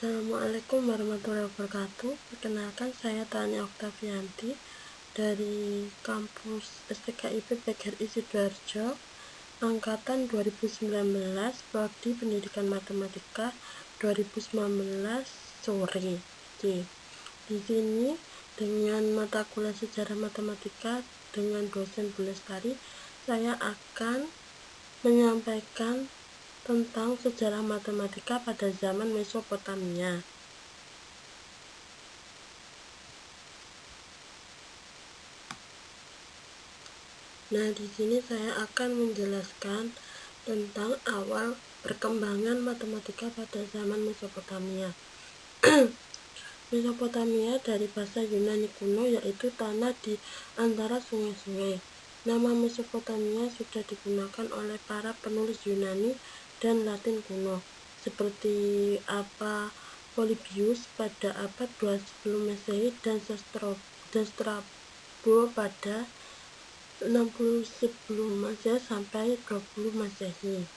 Assalamualaikum warahmatullahi wabarakatuh. Perkenalkan, saya Tania Oktavianti dari kampus STKIP PGRI Sidoarjo, angkatan 2019, prodi Pendidikan Matematika 2019 sore. Oke. Di sini dengan mata kuliah Sejarah Matematika dengan dosen Bu Lestari, saya akan menyampaikan tentang sejarah matematika pada zaman Mesopotamia. Nah, di sini saya akan menjelaskan tentang awal perkembangan matematika pada zaman Mesopotamia. Mesopotamia dari bahasa Yunani kuno, yaitu tanah di antara sungai-sungai. Nama Mesopotamia sudah digunakan oleh para penulis Yunani dan Latin kuno, seperti Polybius pada abad 2 sebelum Masehi dan Strabo pada 60 sebelum Masehi sampai 20 Masehi.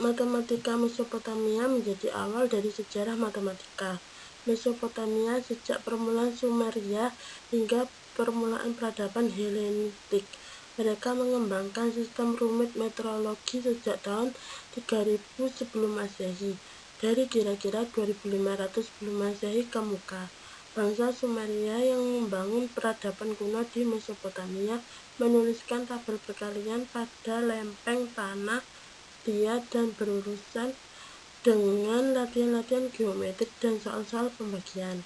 Matematika Mesopotamia menjadi awal dari sejarah matematika Mesopotamia sejak permulaan Sumeria hingga permulaan peradaban Helenistik. Mereka mengembangkan sistem rumit meteorologi sejak tahun 3000 sebelum Masehi. Dari kira-kira 2500 sebelum Masehi ke muka, bangsa Sumeria yang membangun peradaban kuno di Mesopotamia menuliskan tabel perkalian pada lempeng tanah liat dan berurusan dengan latihan-latihan geometrik dan soal-soal pembagian.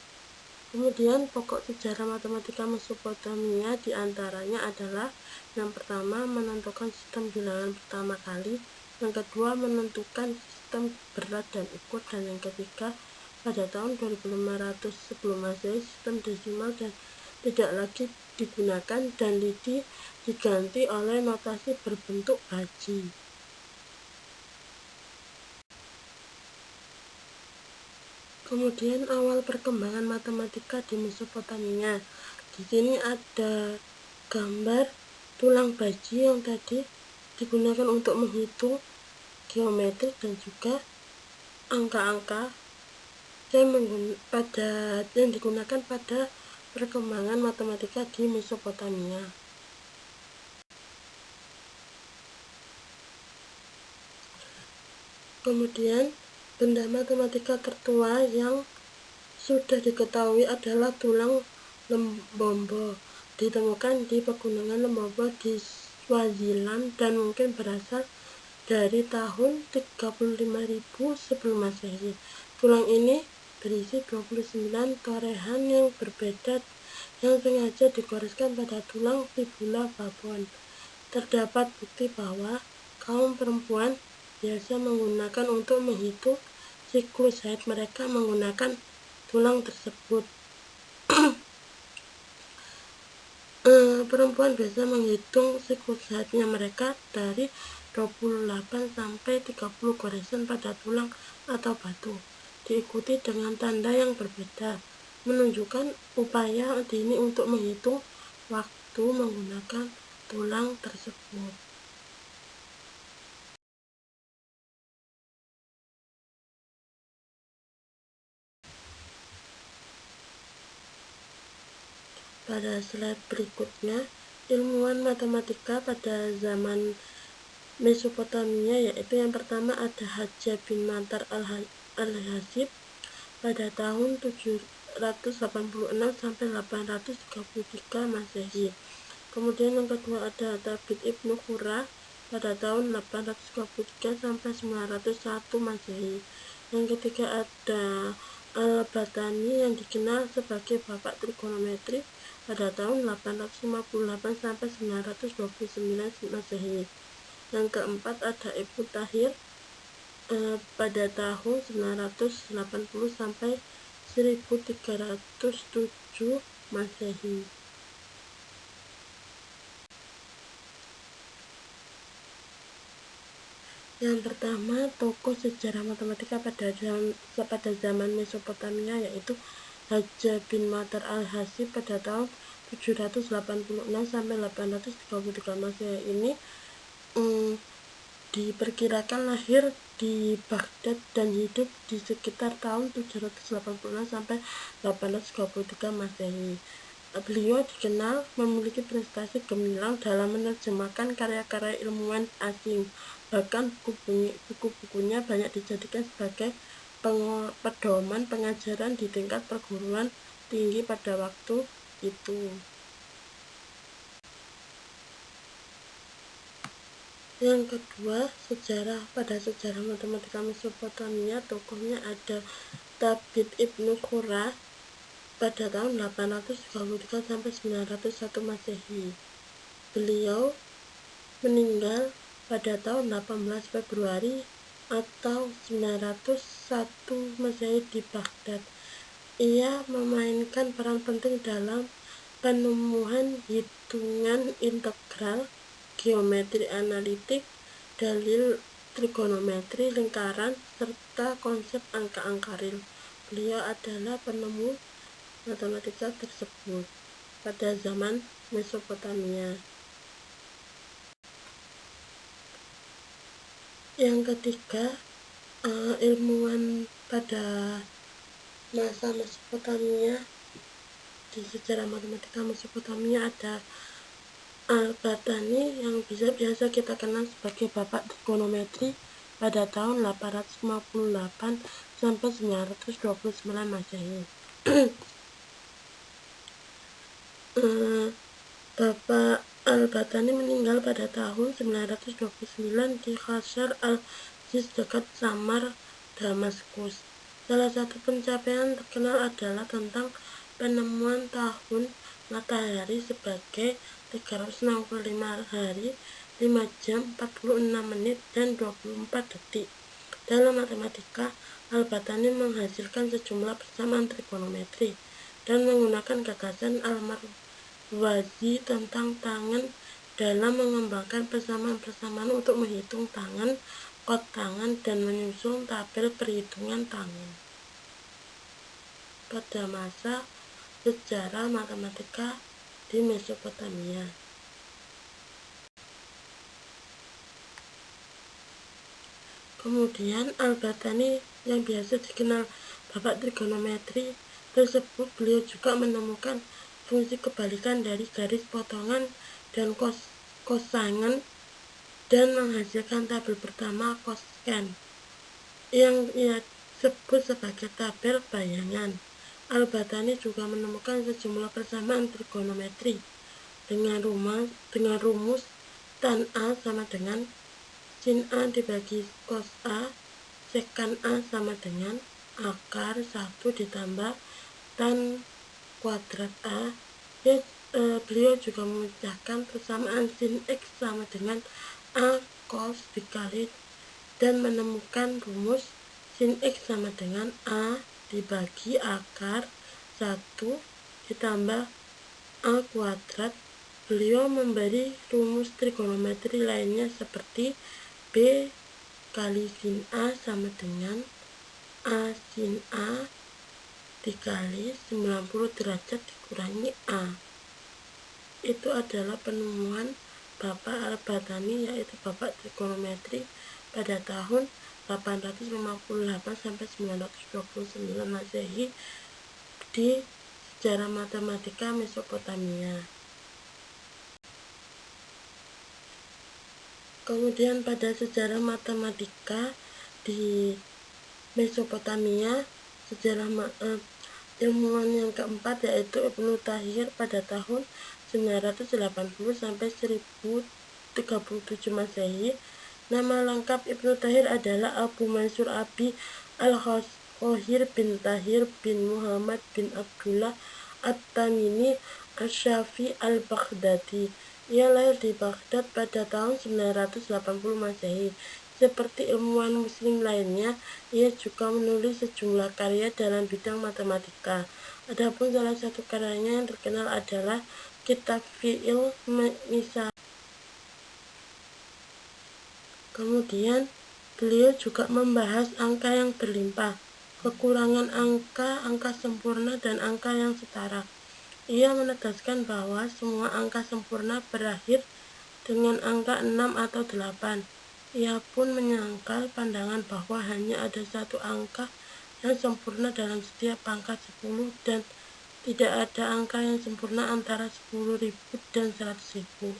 Kemudian pokok sejarah matematika Mesopotamia diantaranya adalah: yang pertama, menentukan sistem bilangan pertama kali; yang kedua, menentukan sistem berat dan ukur; dan yang ketiga, pada tahun 2500 sebelum Masehi, sistem desimal dan tidak lagi digunakan dan lidi diganti oleh notasi berbentuk baji. Kemudian awal perkembangan matematika di Mesopotamia. Di sini ada gambar tulang baji yang tadi digunakan untuk menghitung geometrik dan juga angka-angka yang digunakan pada perkembangan matematika di Mesopotamia. Kemudian benda matematika tertua yang sudah diketahui adalah tulang Lembombo, ditemukan di pegunungan Lembombo di Swaziland dan mungkin berasal dari tahun 35.000 sebelum Masehi. Tulang ini berisi 29 torehan yang berbeda yang sengaja digoreskan pada tulang fibula babon. Terdapat bukti bahwa kaum perempuan biasa menggunakan untuk menghitung siklus haid mereka menggunakan tulang tersebut. Perempuan biasa menghitung siklus haidnya mereka dari 28 sampai 30 goresan pada tulang atau batu, diikuti dengan tanda yang berbeda, menunjukkan upaya dini untuk menghitung waktu menggunakan tulang tersebut. Pada slide berikutnya, ilmuwan matematika pada zaman Mesopotamia, yaitu yang pertama ada Haja bin Matar al-Hasib pada tahun 786 sampai 833 Masehi. Kemudian yang kedua ada Tabit Ibnu Qurra pada tahun 823 sampai 901 Masehi. Yang ketiga ada Al-Batani yang dikenal sebagai bapak trigonometri pada tahun 858 sampai 929 Masehi. Yang keempat ada Ibnu Tahir pada tahun 980 sampai 1307 Masehi. Yang pertama, tokoh sejarah matematika pada zaman Mesopotamia yaitu Haja bin Matar al-Hasib pada tahun 786 sampai 833 Masehi. Ini diperkirakan lahir di Baghdad dan hidup di sekitar tahun 786 sampai 823 Masehi. Beliau dikenal memiliki prestasi gemilang dalam menerjemahkan karya-karya ilmuwan asing. Bahkan buku-bukunya banyak dijadikan sebagai pedoman pengajaran di tingkat perguruan tinggi pada waktu itu. Yang kedua, pada sejarah matematika Mesopotamia, tokohnya ada Tabit Ibnu Qurra pada tahun 833 sampai 901 Masehi. Beliau meninggal pada tahun 18 Februari atau 901 Masehi di Baghdad. Ia memainkan peran penting dalam penemuan hitungan integral, geometri analitik, dalil trigonometri lingkaran, serta konsep angka-angka real. Beliau adalah penemu matematika tersebut pada zaman Mesopotamia. Yang ketiga, ilmuwan pada masa Mesopotamia di sejarah matematika Mesopotamia ada Al-Batani yang biasa kita kenal sebagai Bapak Trigonometri pada tahun 858 sampai 929 Masehi. Bapak Al-Batani meninggal pada tahun 929 di Qasr al-Aziz dekat Samar, Damaskus. Salah satu pencapaian terkenal adalah tentang penemuan tahun matahari sebagai 365 hari, 5 jam, 46 menit, dan 24 detik. Dalam matematika, Al-Batani menghasilkan sejumlah persamaan trigonometri dan menggunakan gagasan Al-Marwazi tentang tangan dalam mengembangkan persamaan-persamaan untuk menghitung tangan, kot tangan, dan menyusun tabel perhitungan tangan. Pada masa sejarah matematika di Mesopotamia. Kemudian Al-Batani yang biasa dikenal Bapak Trigonometri tersebut, beliau juga menemukan fungsi kebalikan dari garis potongan dan kosangan dan menghasilkan tabel pertama kosen yang ia sebut sebagai tabel bayangan. Al-Batani juga menemukan sejumlah persamaan trigonometri dengan rumus tan A sama dengan sin A dibagi cos A, sekan A sama dengan akar 1 ditambah tan kuadrat A. Beliau juga memecahkan persamaan sin X sama dengan A cos dikali dan menemukan rumus sin X sama dengan A dibagi akar 1 ditambah A kuadrat. Beliau memberi rumus trigonometri lainnya seperti B kali sin A sama dengan A sin A dikali 90 derajat dikurangi A. Itu adalah penemuan Bapak Al-Batani, yaitu Bapak Trigonometri pada tahun 858 sampai 929 Masehi di sejarah matematika Mesopotamia. Kemudian pada sejarah matematika di Mesopotamia, ilmuwan yang keempat yaitu Ibnu Tahir pada tahun 980 sampai 1037 Masehi. Nama lengkap Ibnu Tahir adalah Abu Mansur Abi Al-Qohir bin Tahir bin Muhammad bin Abdullah At-Tamimi Asy-Syafi'i Al-Baghdadi. Ia lahir di Baghdad pada tahun 980 Masehi. Seperti ilmuwan muslim lainnya, ia juga menulis sejumlah karya dalam bidang matematika. Adapun salah satu karyanya yang terkenal adalah Kitab Fi'il Misal. Kemudian, beliau juga membahas angka yang berlimpah, kekurangan angka, angka sempurna, dan angka yang setara. Ia menegaskan bahwa semua angka sempurna berakhir dengan angka 6 atau 8. Ia pun menyangkal pandangan bahwa hanya ada satu angka yang sempurna dalam setiap pangkat 10 dan tidak ada angka yang sempurna antara 10.000 dan 100.000.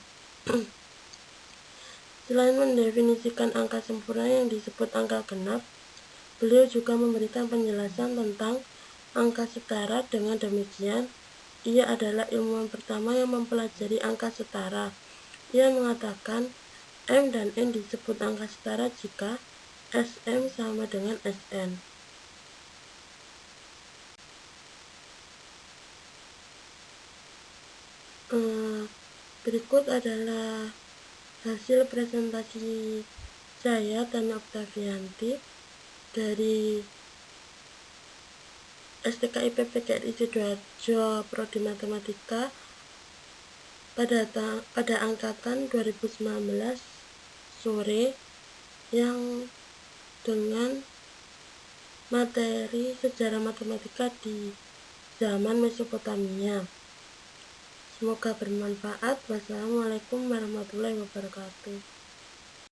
Selain mendefinisikan angka sempurna yang disebut angka genap, beliau juga memberikan penjelasan tentang angka setara. Dengan demikian, ia adalah ilmuwan pertama yang mempelajari angka setara. Ia mengatakan M dan N disebut angka setara jika Sm sama dengan Sn. Berikut adalah hasil presentasi saya, Tania Oktavianti, dari STKIP PGRI Sidoarjo Prodi Matematika pada angkatan 2019 sore yang dengan materi sejarah matematika di zaman Mesopotamia. Semoga bermanfaat. Wassalamualaikum warahmatullahi wabarakatuh.